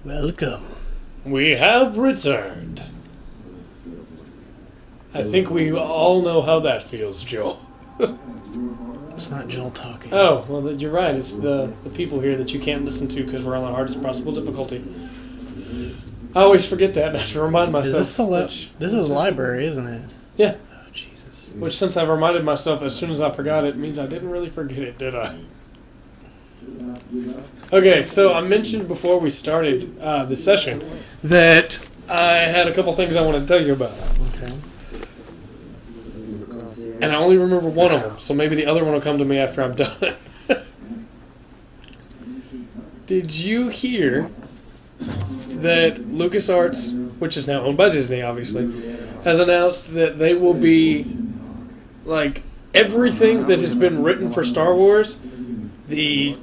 Welcome. We have returned. I think we all know how that feels, Joel. It's not Joel talking. Oh, well, you're right. It's the people here that you can't listen to because we're on the hardest possible difficulty. I always forget that, and I have to remind myself. Is this this is a library, isn't it? Yeah. Oh, Jesus. Which, since I've reminded myself as soon as I forgot it, means I didn't really forget it, did I? Okay, so I mentioned before we started the session that I had a couple things I wanted to tell you about. Okay. And I only remember one of them, so maybe the other one will come to me after I'm done. Did you hear that LucasArts, which is now owned by Disney, obviously, has announced that they will be, like, everything that has been written for Star Wars, the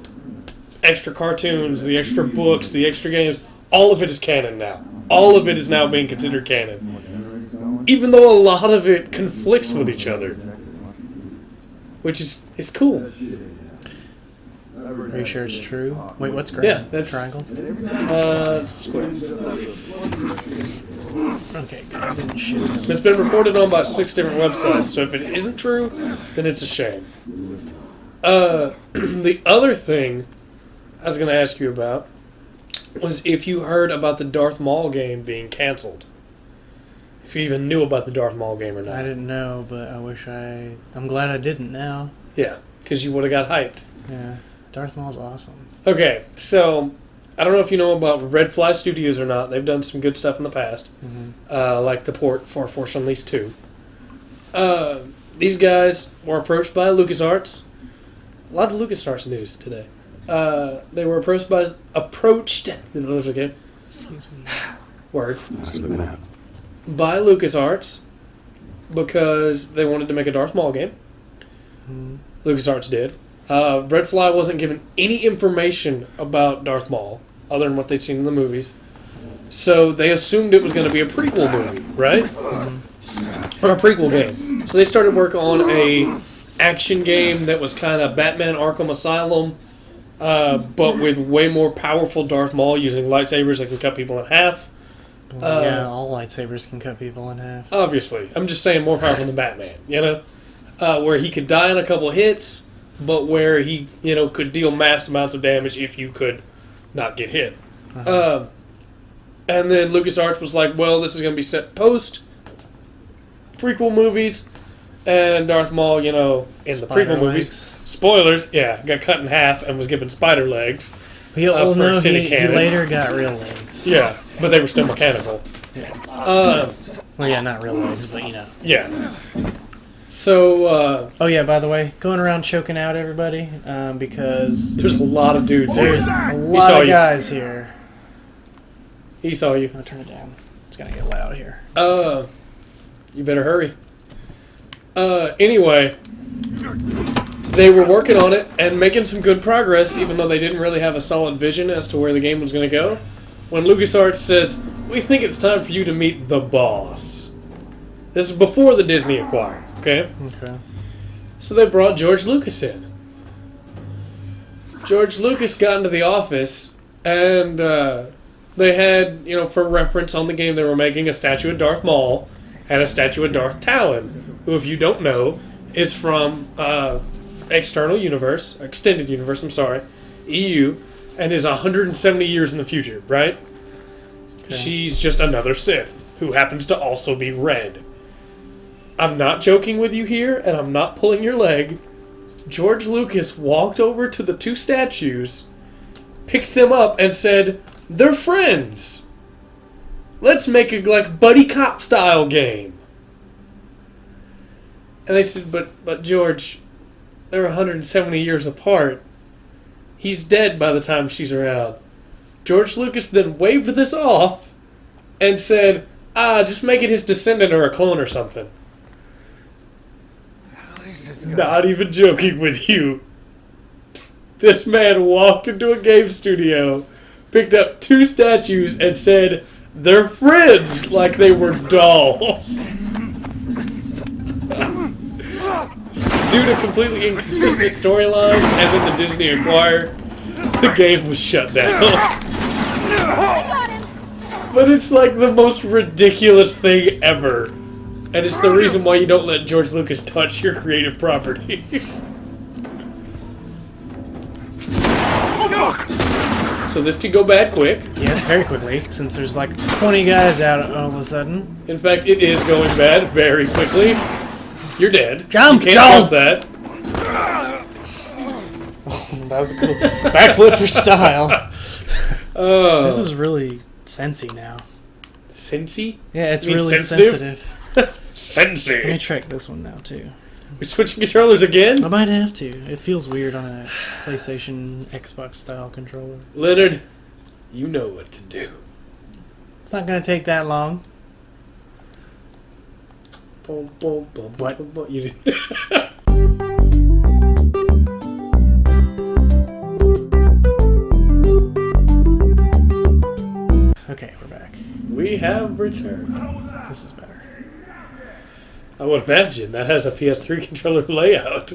extra cartoons, the extra books, the extra games, all of it is canon now. All of it is now being considered canon. Even though a lot of it conflicts with each other. Which is, it's cool. Are you sure it's true? Wait, what's gray? Yeah, that's... Triangle? Square. Okay, good. I didn't shoot. It's been reported on by 6 different websites, so if it isn't true, then it's a shame. The other thing I was going to ask you about was if you heard about the Darth Maul game being canceled. If you even knew about the Darth Maul game or not. I didn't know, but I'm glad I didn't now. Yeah, because you would have got hyped. Yeah. Darth Maul's awesome. Okay, so I don't know if you know about Red Fly Studios or not. They've done some good stuff in the past, like the port for Force Unleashed 2. These guys were approached by LucasArts. A lot of LucasArts news today. They were approached. Okay, words. By LucasArts because they wanted to make a Darth Maul game. LucasArts did. Red Fly wasn't given any information about Darth Maul other than what they'd seen in the movies. So they assumed it was going to be a prequel movie, right? Or a prequel game. So they started work on a action game that was kind of Batman Arkham Asylum, but with way more powerful Darth Maul using lightsabers that can cut people in half. Yeah, all lightsabers can cut people in half. Obviously. I'm just saying more powerful than Batman, you know? Where he could die in a couple hits, but where he, could deal mass amounts of damage if you could not get hit. And then LucasArts was like, well, this is going to be set post prequel movies, and Darth Maul, in the prequel movies, spoilers, got cut in half and was given spider legs. He later got real legs. Yeah, but they were still mechanical. Yeah. Well, yeah, not real legs, but Yeah. So, oh yeah, by the way, going around choking out everybody, because... There's a lot of dudes here. There's a lot of guys here. He saw you. I'll turn it down. It's gonna get loud here. You better hurry. Anyway, they were working on it and making some good progress, even though they didn't really have a solid vision as to where the game was going to go. When LucasArts says, we think it's time for you to meet the boss. This is before the Disney acquired, okay? Okay. So they brought George Lucas in. George Lucas got into the office, and they had, for reference on the game they were making, a statue of Darth Maul and a statue of Darth Talon, who, if you don't know, is from extended universe, EU, and is 170 years in the future, right? Okay. She's just another Sith, who happens to also be red. I'm not joking with you here, and I'm not pulling your leg. George Lucas walked over to the 2 statues, picked them up, and said, they're friends. Let's make a, buddy cop style game. And they said, but George, they're 170 years apart. He's dead by the time she's around. George Lucas then waved this off and said, just make it his descendant or a clone or something. Not even joking with you. This man walked into a game studio, picked up 2 statues, and said, they're friends, like they were dolls. Due to completely inconsistent storylines and then the Disney acquire, the game was shut down. But it's like the most ridiculous thing ever. And it's the reason why you don't let George Lucas touch your creative property. So this could go bad quick. Yes, very quickly, since there's like 20 guys out all of a sudden. In fact, it is going bad very quickly. You're dead. Jump, you can't jump! that. That was a cool backflip for style. This Oh. is really sensy now. Sensey? Yeah, it's You mean really sensitive? sensitive. Let me Sensey. check this one now too. We're switching controllers again? I might have to. It feels weird on a PlayStation, Xbox style controller. Leonard, you know what to do. It's not gonna take that long. Boom, boom, boom, What? boom, boom. You did. Okay, we're back. We have returned. This is better. I would imagine that has a PS3 controller layout.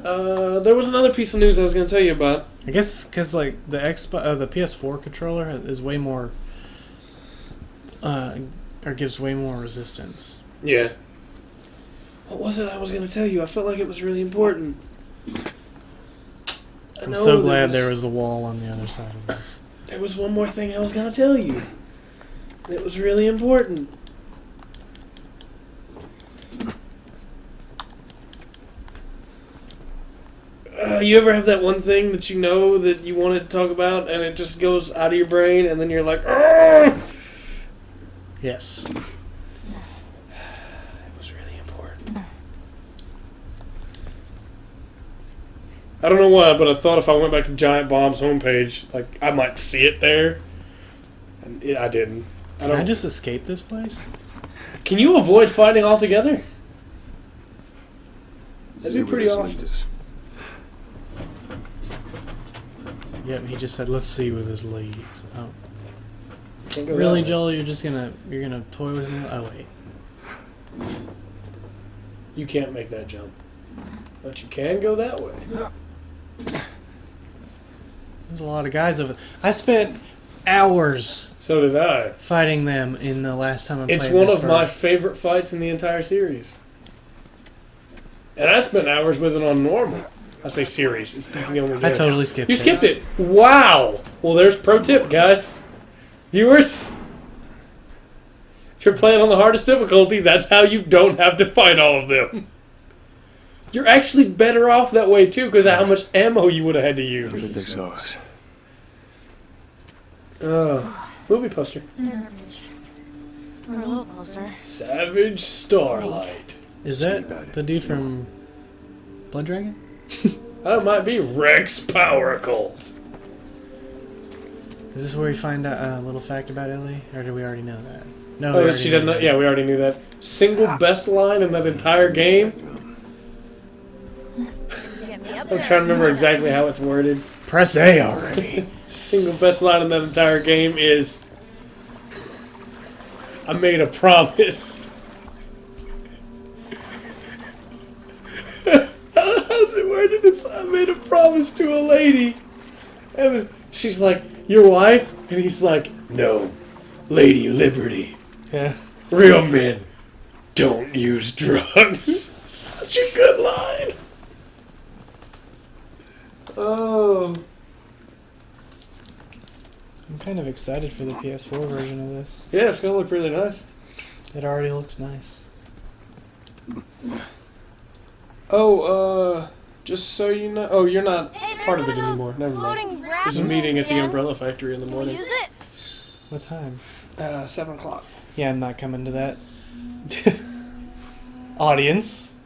There was another piece of news I was going to tell you about. I guess because like the the PS4 controller is way more, or gives way more resistance. Yeah. What was it I was going to tell you? I felt like it was really important. I'm so glad there was a wall on the other side of this. There was one more thing I was going to tell you. It was really important. You ever have that one thing that you know that you wanted to talk about and it just goes out of your brain and then you're like, "Argh!" Yes. It was really important. I don't know why, but I thought if I went back to Giant Bomb's homepage, like I might see it there. And I didn't. Can I just escape this place? Can you avoid fighting altogether? That'd be pretty awesome. Yep, he just said, "Let's see with his leads." Oh, Can't go really, that way. Joel? You're gonna toy with me? Oh wait, You can't make that jump, but you can go that way. there's a lot of guys over. I spent hours So did I. fighting them in the last time I played. It's one this of my version. favorite fights in the entire series, and I spent hours with it on normal. I say series. It's the only game. I totally skipped. You it. skipped it. Wow. Well, there's pro tip, guys. Viewers. If you're playing on the hardest difficulty, that's how you don't have to fight all of them. You're actually better off that way, too, because of how much ammo you would have had to use. Movie poster. We're a little closer. Savage Starlight. Is that the dude from Blood Dragon? That might be Rex Power Cult. Is this where we find out a little fact about Ellie, or did we already know that? No, Oh, that she doesn't know. Yeah, we already knew that. Single best line in that entire game. Get me up I'm trying to remember exactly how it's worded. Press A already. Single best line in that entire game is, "I made a promise." How's it worded? It's, "I made a promise to a lady." And she's like, "Your wife?" And he's like, "No, Lady Liberty. Yeah. Real men don't use drugs." Such a good line. Oh. I'm kind of excited for the PS4 version of this. Yeah, it's gonna look really nice. It already looks nice. Oh, just so you know. Oh, you're not Hey, there's part of it one those anymore. Never mind. floating There's a raft meeting at the things Umbrella Factory in the again. Can we morning. use it? What time? 7 o'clock. Yeah, I'm not coming to that. Audience.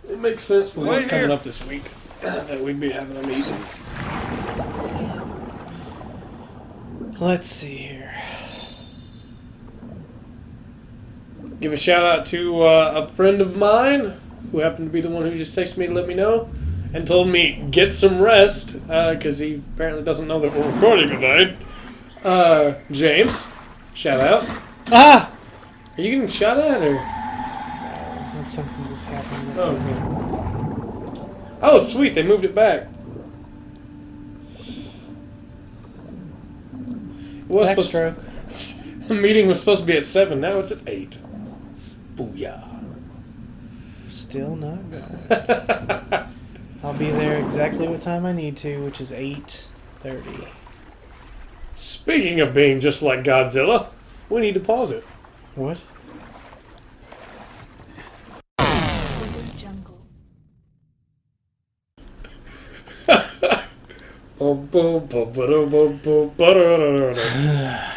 It makes sense with what's coming up this week that we'd be having a meeting. Let's see here. Give a shout out to a friend of mine who happened to be the one who just texted me to let me know and told me get some rest because he apparently doesn't know that we're recording tonight. James, shout out. Ah! Are you getting shot at or? That's something just happened. Oh, okay. Oh, sweet, they moved it back. It was supposed to, Backstroke. the meeting was supposed to be at 7. Now it's at 8. Booyah. Still not going. I'll be there exactly what time I need to, which is 8:30. Speaking of being just like Godzilla, we need to pause it. What? Jungle. Boom, boom, boom, boom, boom, boom, boom, boom, boom.